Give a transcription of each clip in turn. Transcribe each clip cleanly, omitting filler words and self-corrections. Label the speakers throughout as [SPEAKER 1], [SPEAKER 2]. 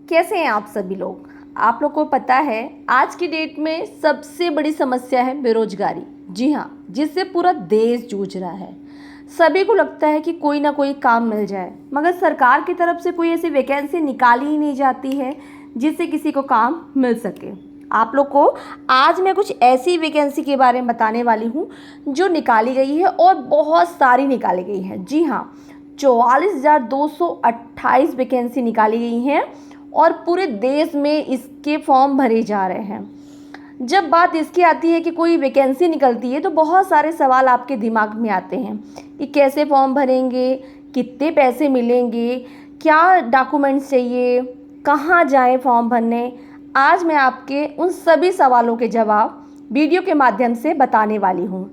[SPEAKER 1] कैसे हैं आप सभी लोग। आप लोग को पता है आज की डेट में सबसे बड़ी समस्या है बेरोजगारी। जी हाँ, जिससे पूरा देश जूझ रहा है। सभी को लगता है कि कोई ना कोई काम मिल जाए, मगर सरकार की तरफ से कोई ऐसी वैकेंसी निकाली ही नहीं जाती है जिससे किसी को काम मिल सके। आप लोग को आज मैं कुछ ऐसी वैकेंसी के बारे में बताने वाली हूँ जो निकाली गई है और बहुत सारी निकाली गई है। जी हाँ, 44,228 वैकेंसी निकाली गई हैं और पूरे देश में इसके फॉर्म भरे जा रहे हैं। जब बात इसकी आती है कि कोई वैकेंसी निकलती है तो बहुत सारे सवाल आपके दिमाग में आते हैं कि कैसे फॉर्म भरेंगे, कितने पैसे मिलेंगे, क्या डॉक्यूमेंट्स चाहिए, कहाँ जाएं फॉर्म भरने। आज मैं आपके उन सभी सवालों के जवाब वीडियो के माध्यम से बताने वाली हूँ।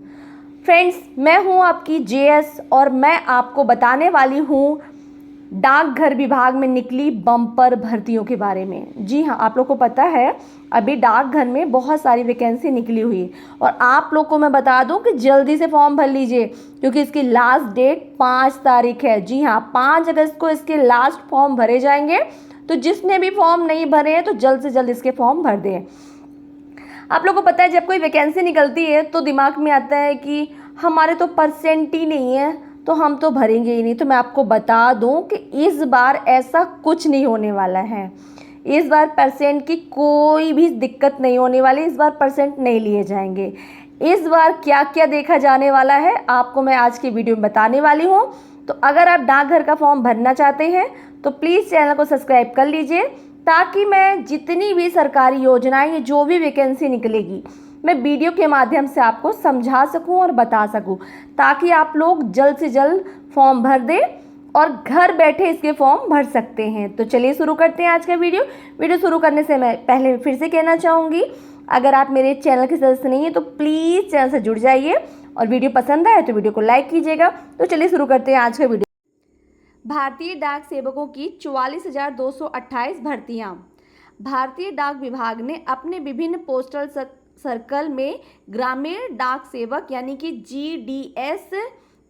[SPEAKER 1] फ्रेंड्स, मैं हूँ आपकी जेएस और मैं आपको बताने वाली हूँ डाकघर विभाग में निकली बम्पर भर्तियों के बारे में। जी हाँ, आप लोग को पता है अभी डाकघर में बहुत सारी वैकेंसी निकली हुई है और आप लोग को मैं बता दूं कि जल्दी से फॉर्म भर लीजिए क्योंकि इसकी लास्ट डेट 5 तारीख है। जी हाँ, 5 अगस्त को इसके लास्ट फॉर्म भरे जाएंगे। तो जिसने भी फॉर्म नहीं भरे हैं तो जल्द से जल्द इसके फॉर्म भर दें। आप लोग को पता है जब कोई वैकेंसी निकलती है तो दिमाग में आता है कि हमारे तो परसेंट ही नहीं है तो हम तो भरेंगे ही नहीं। तो मैं आपको बता दूं कि इस बार ऐसा कुछ नहीं होने वाला है। इस बार परसेंट की कोई भी दिक्कत नहीं होने वाली। इस बार परसेंट नहीं लिए जाएंगे। इस बार क्या क्या देखा जाने वाला है आपको मैं आज की वीडियो में बताने वाली हूँ। तो अगर आप डाकघर का फॉर्म भरना चाहते हैं तो प्लीज़ चैनल को सब्सक्राइब कर लीजिए ताकि मैं जितनी भी सरकारी योजनाएं, जो भी वैकेंसी निकलेगी, मैं वीडियो के माध्यम से आपको समझा सकूं और बता सकूं ताकि आप लोग जल्द से जल्द फॉर्म भर दें और घर बैठे इसके फॉर्म भर सकते हैं। तो चलिए शुरू करते हैं आज का वीडियो शुरू करने से मैं पहले फिर से कहना चाहूँगी, अगर आप मेरे चैनल के सदस्य नहीं हैं तो प्लीज़ चैनल से जुड़ जाइए और वीडियो पसंद आए तो वीडियो को लाइक कीजिएगा। तो चलिए शुरू करते हैं आज का वीडियो। भारतीय डाक सेवकों की 44,228 भर्तियाँ। भारतीय डाक विभाग ने अपने विभिन्न पोस्टल सर्कल में ग्रामीण डाक सेवक यानी कि GDS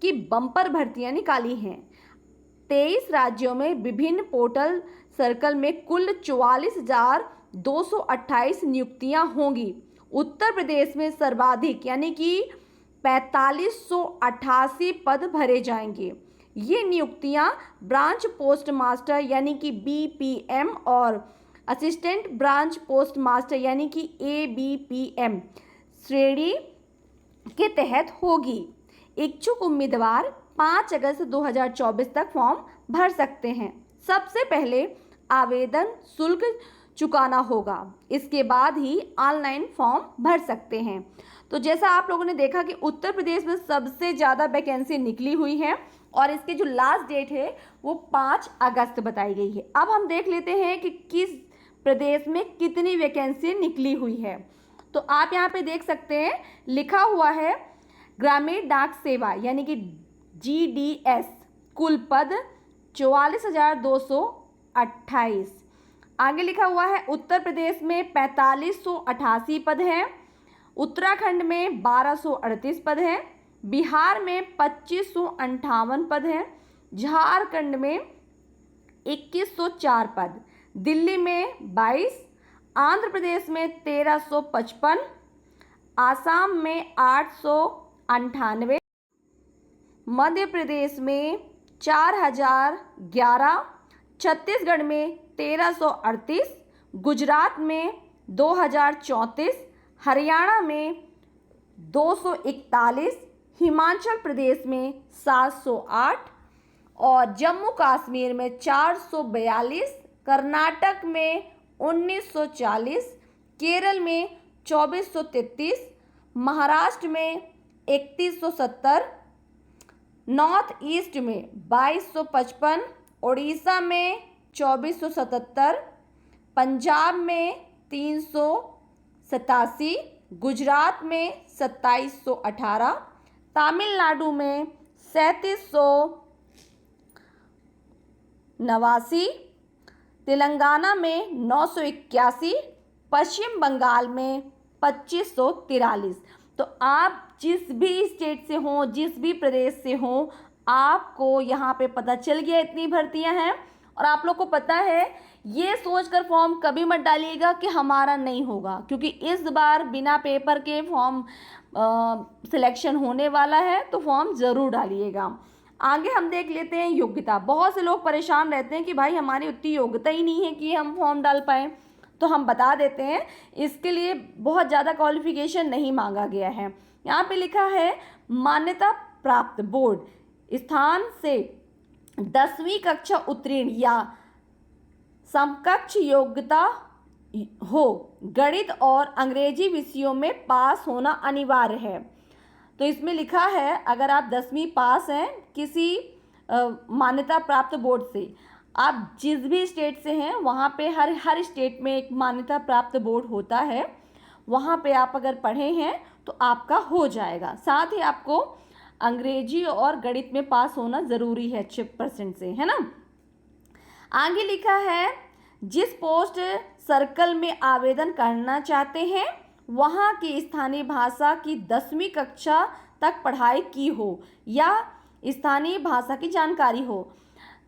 [SPEAKER 1] की बम्पर भर्तियां निकाली हैं। 23 राज्यों में विभिन्न पोर्टल सर्कल में कुल 44,228 नियुक्तियां होंगी। उत्तर प्रदेश में सर्वाधिक यानी कि 4588 पद भरे जाएंगे। ये नियुक्तियां ब्रांच पोस्ट मास्टर यानी कि BPM और असिस्टेंट ब्रांच पोस्ट मास्टर यानी कि ABPM श्रेणी के तहत होगी। इच्छुक उम्मीदवार 5 अगस्त 2024 तक फॉर्म भर सकते हैं। सबसे पहले आवेदन शुल्क चुकाना होगा, इसके बाद ही ऑनलाइन फॉर्म भर सकते हैं। तो जैसा आप लोगों ने देखा कि उत्तर प्रदेश में सबसे ज़्यादा वैकेंसी निकली हुई है और इसकी जो लास्ट डेट है वो 5 अगस्त बताई गई है। अब हम देख लेते हैं कि किस प्रदेश में कितनी वैकेंसी निकली हुई है। तो आप यहाँ पे देख सकते हैं लिखा हुआ है ग्रामीण डाक सेवा यानी कि GDS, कुल पद 44,228। आगे लिखा हुआ है उत्तर प्रदेश में 4588 पद हैं, उत्तराखंड में 1238 पद हैं, बिहार में 2558 पद हैं, झारखंड में 2104 पद, दिल्ली में 22, आंध्र प्रदेश में 1355, आसाम में 898, मध्य प्रदेश में 4011, छत्तीसगढ़ में 1338, गुजरात में 2034, हरियाणा में 241, हिमाचल प्रदेश में 708 और जम्मू कश्मीर में 442, कर्नाटक में 1940, केरल में 2433, महाराष्ट्र में 3170, नॉर्थ ईस्ट में 2255, उड़ीसा में 2477, पंजाब में 387, गुजरात में 2718, तमिलनाडु में 3789, तेलंगाना में 981, पश्चिम बंगाल में 2543। तो आप जिस भी स्टेट से हों, जिस भी प्रदेश से हों, आपको यहाँ पे पता चल गया इतनी भर्तियाँ हैं और आप लोग को पता है, ये सोचकर फॉर्म कभी मत डालिएगा कि हमारा नहीं होगा, क्योंकि इस बार बिना पेपर के फॉर्म सिलेक्शन होने वाला है, तो फॉर्म ज़रूर डालिएगा। आगे हम देख लेते हैं योग्यता। बहुत से लोग परेशान रहते हैं कि भाई हमारी उतनी योग्यता ही नहीं है कि हम फॉर्म डाल पाएँ, तो हम बता देते हैं, इसके लिए बहुत ज़्यादा क्वालिफिकेशन नहीं मांगा गया है। यहाँ पे लिखा है मान्यता प्राप्त बोर्ड स्थान से 10वीं कक्षा उत्तीर्ण या समकक्ष योग्यता हो, गणित और अंग्रेजी विषयों में पास होना अनिवार्य है। तो इसमें लिखा है अगर आप 10वीं पास हैं किसी मान्यता प्राप्त बोर्ड से, आप जिस भी स्टेट से हैं वहाँ पे हर स्टेट में एक मान्यता प्राप्त बोर्ड होता है, वहाँ पे आप अगर पढ़े हैं तो आपका हो जाएगा। साथ ही आपको अंग्रेजी और गणित में पास होना ज़रूरी है 6% से, है ना। आगे लिखा है जिस पोस्ट सर्कल में आवेदन करना चाहते हैं वहाँ की स्थानीय भाषा की 10वीं कक्षा तक पढ़ाई की हो या स्थानीय भाषा की जानकारी हो।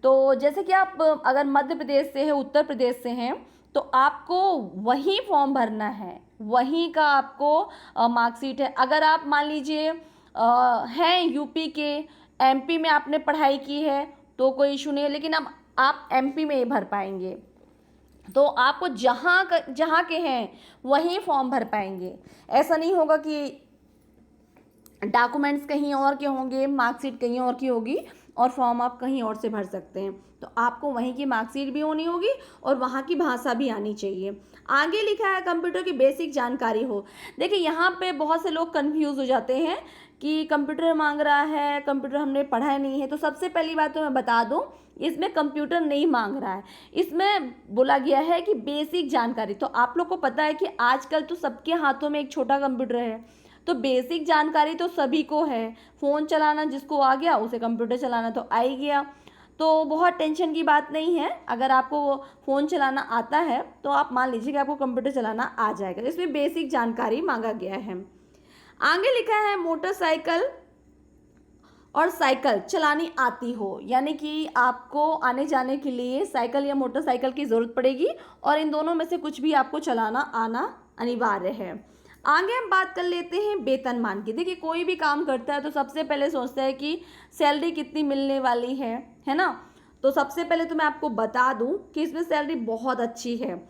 [SPEAKER 1] तो जैसे कि आप अगर मध्य प्रदेश से है, उत्तर प्रदेश से हैं, तो आपको वही फॉर्म भरना है, वहीं का आपको मार्कशीट है। अगर आप मान लीजिए हैं यूपी के, एमपी में आपने पढ़ाई की है तो कोई इशू नहीं है, लेकिन अब आप एमपी में ही भर पाएंगे, तो आपको जहाँ के हैं वहीं फॉर्म भर पाएंगे। ऐसा नहीं होगा कि डॉक्यूमेंट्स कहीं और के होंगे, मार्कशीट कहीं और की होगी और फॉर्म आप कहीं और से भर सकते हैं। तो आपको वहीं की मार्कशीट भी होनी होगी और वहाँ की भाषा भी आनी चाहिए। आगे लिखा है कंप्यूटर की बेसिक जानकारी हो। देखिए यहाँ पे बहुत से लोग कंफ्यूज हो जाते हैं कि कंप्यूटर मांग रहा है, कंप्यूटर हमने पढ़ा नहीं है। तो सबसे पहली बात तो मैं बता दूं, इसमें कंप्यूटर नहीं मांग रहा है, इसमें बोला गया है कि बेसिक जानकारी। तो आप लोग को पता है कि आजकल तो सबके हाथों में एक छोटा कंप्यूटर है, तो बेसिक जानकारी तो सभी को है। फ़ोन चलाना जिसको आ गया उसे कंप्यूटर चलाना तो आ ही गया, तो बहुत टेंशन की बात नहीं है। अगर आपको फ़ोन चलाना आता है तो आप मान लीजिए कि आपको कंप्यूटर चलाना आ जाएगा। इसमें बेसिक जानकारी मांगा गया है। आगे लिखा है मोटरसाइकिल और साइकिल चलानी आती हो, यानी कि आपको आने जाने के लिए साइकिल या मोटरसाइकिल की ज़रूरत पड़ेगी और इन दोनों में से कुछ भी आपको चलाना आना अनिवार्य है। आगे हम बात कर लेते हैं वेतनमान की। देखिए कोई भी काम करता है तो सबसे पहले सोचता है कि सैलरी कितनी मिलने वाली है ना। तो सबसे पहले तो मैं आपको बता दूं कि इसमें सैलरी बहुत अच्छी है।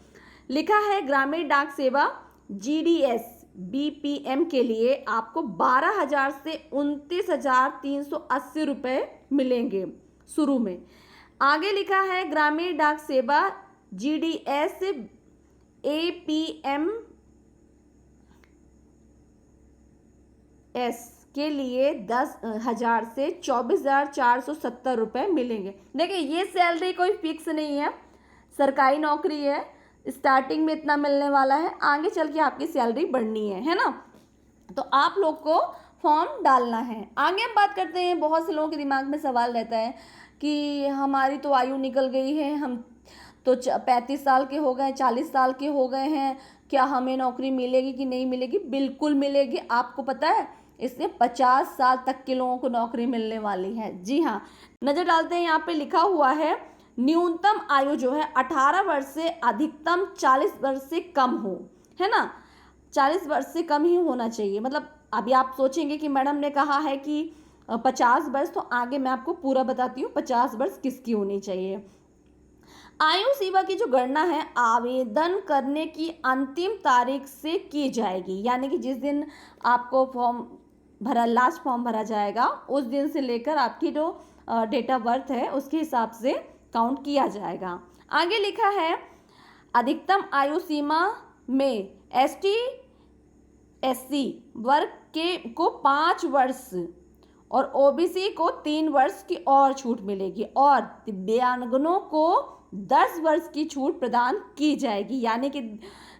[SPEAKER 1] लिखा है ग्रामीण डाक सेवा GDS BPM के लिए आपको 12,000 से 29,380 रुपये मिलेंगे शुरू में। आगे लिखा है ग्रामीण डाक सेवा GDS APM के लिए 10,000 से 24,470 रुपये मिलेंगे। देखिए ये सैलरी कोई फिक्स नहीं है, सरकारी नौकरी है, स्टार्टिंग में इतना मिलने वाला है, आगे चल के आपकी सैलरी बढ़नी है ना। तो आप लोग को फॉर्म डालना है। आगे हम बात करते हैं, बहुत से लोगों के दिमाग में सवाल रहता है कि हमारी तो आयु निकल गई है, हम तो 35 साल के हो गए, 40 साल के हो गए हैं, क्या हमें नौकरी मिलेगी कि नहीं मिलेगी? बिल्कुल मिलेगी। आपको पता है इससे 50 साल तक के लोगों को नौकरी मिलने वाली है। जी हाँ, नज़र डालते हैं, यहाँ पे लिखा हुआ है न्यूनतम आयु जो है 18 वर्ष से अधिकतम 40 वर्ष से कम हो, है ना। 40 वर्ष से कम ही होना चाहिए। मतलब अभी आप सोचेंगे कि मैडम ने कहा है कि 50 वर्ष, तो आगे मैं आपको पूरा बताती हूँ 50 वर्ष किसकी होनी चाहिए। आयु सीमा की जो गणना है आवेदन करने की अंतिम तारीख से की जाएगी, यानी कि जिस दिन आपको लास्ट फॉर्म भरा जाएगा उस दिन से लेकर आपकी जो डेट ऑफ बर्थ है उसके हिसाब से काउंट किया जाएगा। आगे लिखा है अधिकतम आयु सीमा में ST SC वर्ग को 5 वर्ष और OBC को 3 वर्ष की और छूट मिलेगी और दिव्यांगनों को 10 वर्ष की छूट प्रदान की जाएगी, यानी कि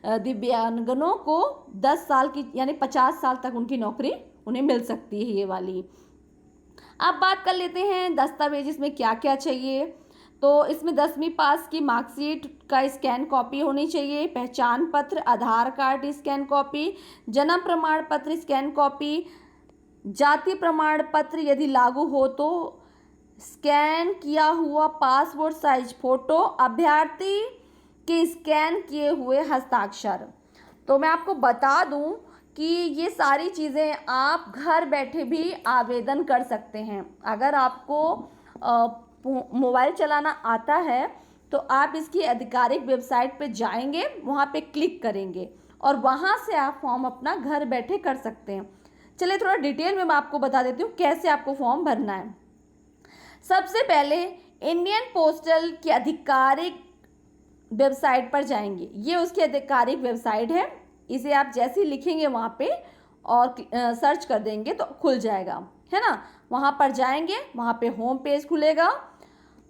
[SPEAKER 1] दिव्यांगनों को 10 साल की यानी 50 साल तक उनकी नौकरी उन्हें मिल सकती है ये वाली। अब बात कर लेते हैं दस्तावेज इसमें क्या क्या चाहिए। तो इसमें 10वीं पास की मार्कशीट का स्कैन कॉपी होनी चाहिए, पहचान पत्र, आधार कार्ड स्कैन कॉपी, जन्म प्रमाण पत्र स्कैन कॉपी, जाति प्रमाण पत्र यदि लागू हो तो स्कैन किया हुआ पासपोर्ट साइज फोटो, अभ्यर्थी के स्कैन किए हुए हस्ताक्षर। तो मैं आपको बता दूं कि ये सारी चीज़ें आप घर बैठे भी आवेदन कर सकते हैं। अगर आपको मोबाइल चलाना आता है तो आप इसकी आधिकारिक वेबसाइट पे जाएंगे, वहाँ पे क्लिक करेंगे और वहाँ से आप फॉर्म अपना घर बैठे कर सकते हैं। चलिए थोड़ा डिटेल में मैं आपको बता देती हूँ कैसे आपको फॉर्म भरना है। सबसे पहले इंडियन पोस्टल की आधिकारिक वेबसाइट पर जाएंगे। ये उसकी आधिकारिक वेबसाइट है। इसे आप जैसे ही लिखेंगे वहाँ पे और सर्च कर देंगे तो खुल जाएगा, है ना। वहाँ पर जाएंगे, वहाँ पे होम पेज खुलेगा।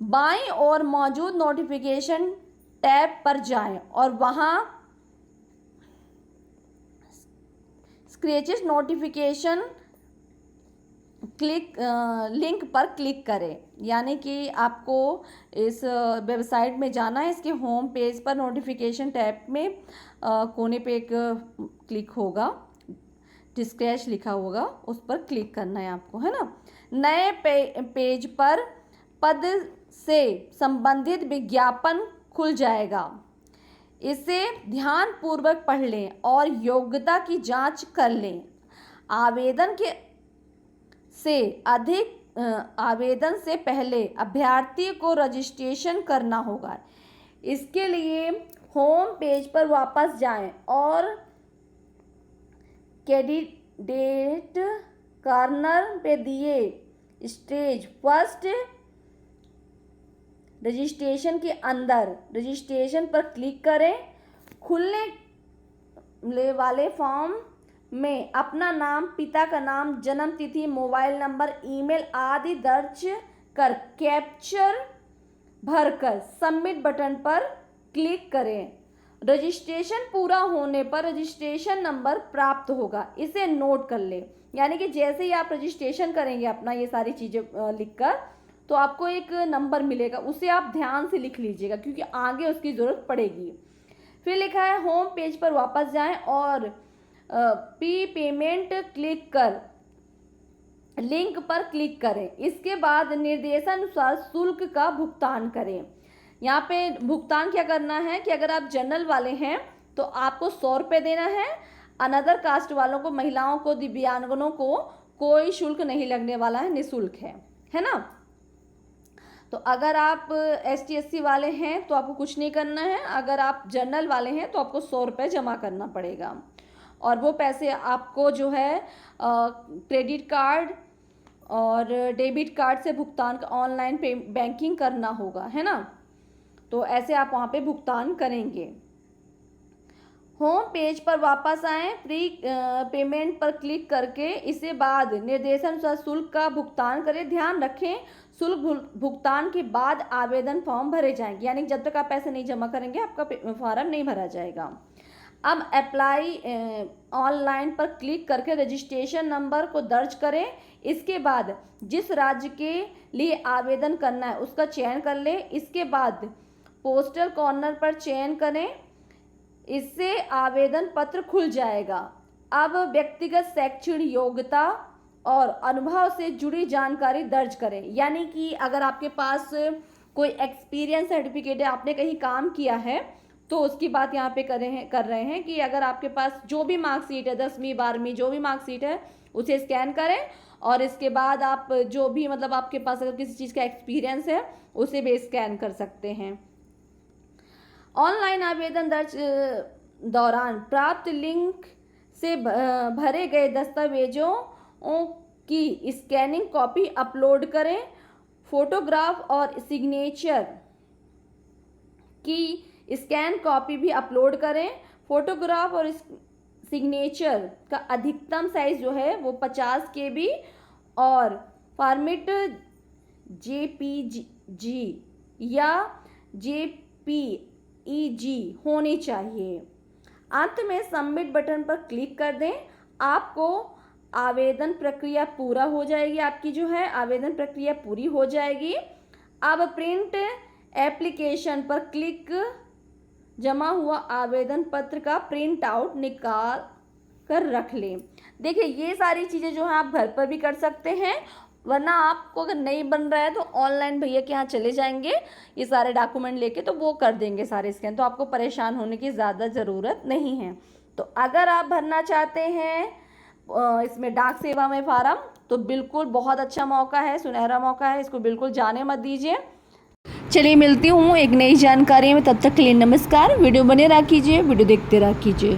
[SPEAKER 1] बाईं ओर मौजूद नोटिफिकेशन टैब पर जाएं और वहाँ स्क्रैचेस नोटिफिकेशन लिंक पर क्लिक करें। यानी कि आपको इस वेबसाइट में जाना है, इसके होम पेज पर नोटिफिकेशन टैब में कोने पे एक क्लिक होगा, स्क्रैच लिखा होगा, उस पर क्लिक करना है आपको, है ना। नए पेज पर पद से संबंधित विज्ञापन खुल जाएगा। इसे ध्यानपूर्वक पढ़ लें और योग्यता की जांच कर लें। आवेदन से पहले अभ्यर्थी को रजिस्ट्रेशन करना होगा। इसके लिए होम पेज पर वापस जाएं और कैंडिडेट कॉर्नर पे दिए स्टेज फर्स्ट रजिस्ट्रेशन के अंदर रजिस्ट्रेशन पर क्लिक करें। खुलने वाले फॉर्म में अपना नाम, पिता का नाम, जन्म तिथि, मोबाइल नंबर, ईमेल आदि दर्ज कर कैप्चर भरकर सबमिट बटन पर क्लिक करें। रजिस्ट्रेशन पूरा होने पर रजिस्ट्रेशन नंबर प्राप्त होगा, इसे नोट कर ले। यानी कि जैसे ही आप रजिस्ट्रेशन करेंगे अपना ये सारी चीज़ें लिखकर, तो आपको एक नंबर मिलेगा, उसे आप ध्यान से लिख लीजिएगा क्योंकि आगे उसकी ज़रूरत पड़ेगी। फिर लिखा है होम पेज पर वापस जाएं और पी पेमेंट क्लिक कर लिंक पर क्लिक करें। इसके बाद निर्देशानुसार शुल्क का भुगतान करें। यहाँ पे भुगतान क्या करना है कि अगर आप जनरल वाले हैं तो आपको 100 रुपये देना है। अनदर कास्ट वालों को, महिलाओं को, दिव्यांगनों को कोई शुल्क नहीं लगने वाला है, निःशुल्क है ना। तो अगर आप ST SC वाले हैं तो आपको कुछ नहीं करना है। अगर आप जनरल वाले हैं तो आपको 100 रुपये जमा करना पड़ेगा और वो पैसे आपको जो है क्रेडिट कार्ड और डेबिट कार्ड से भुगतान ऑनलाइन बैंकिंग करना होगा, है ना। तो ऐसे आप वहाँ पे भुगतान करेंगे। होम पेज पर वापस आएँ, प्री पेमेंट पर क्लिक करके इसे बाद निर्देशानुसार शुल्क का भुगतान करें। ध्यान रखें शुल्क भुगतान के बाद आवेदन फॉर्म भरे जाएंगे, यानी जब तक आप पैसे नहीं जमा करेंगे आपका फॉर्म नहीं भरा जाएगा। अब अप्लाई ऑनलाइन पर क्लिक करके रजिस्ट्रेशन नंबर को दर्ज करें। इसके बाद जिस राज्य के लिए आवेदन करना है उसका चयन कर लें। इसके बाद पोस्टल कॉर्नर पर चयन करें, इससे आवेदन पत्र खुल जाएगा। अब व्यक्तिगत शैक्षणिक योग्यता और अनुभव से जुड़ी जानकारी दर्ज करें। यानी कि अगर आपके पास कोई एक्सपीरियंस सर्टिफिकेट है, आपने कहीं काम किया है, तो उसकी बात यहाँ पे कर रहे हैं कि अगर आपके पास जो भी मार्कशीट है, 10वीं 12वीं जो भी मार्कशीट है उसे स्कैन करें और इसके बाद आप जो भी मतलब आपके पास अगर किसी चीज़ का एक्सपीरियंस है उसे भी स्कैन कर सकते हैं। ऑनलाइन आवेदन दर्ज दौरान प्राप्त लिंक से भरे गए दस्तावेजों की स्कैनिंग कॉपी अपलोड करें। फोटोग्राफ और सिग्नेचर की स्कैन कॉपी भी अपलोड करें। फोटोग्राफ और सिग्नेचर का अधिकतम साइज जो है वो 50 KB और फॉर्मेट JPG या JPEG होनी चाहिए। अंत में सबमिट बटन पर क्लिक कर दें। आपको आवेदन प्रक्रिया पूरा हो जाएगी, आपकी जो है आवेदन प्रक्रिया पूरी हो जाएगी। अब प्रिंट एप्लीकेशन पर क्लिक जमा हुआ आवेदन पत्र का प्रिंट आउट निकाल कर रख लें। देखिए ये सारी चीज़ें जो है आप घर पर भी कर सकते हैं वरना आपको अगर नहीं बन रहा है तो ऑनलाइन भैया के यहाँ चले जाएंगे, ये सारे डॉक्यूमेंट लेके, तो वो कर देंगे सारे स्कैन, तो आपको परेशान होने की ज़्यादा ज़रूरत नहीं है। तो अगर आप भरना चाहते हैं इसमें डाक सेवा में फार्म, तो बिल्कुल बहुत अच्छा मौका है, सुनहरा मौका है, इसको बिल्कुल जाने मत दीजिए। चलिए मिलती हूँ एक नई जानकारी में, तब तक के लिए नमस्कार। वीडियो बने रहा कीजिए, वीडियो देखते रहा कीजिए।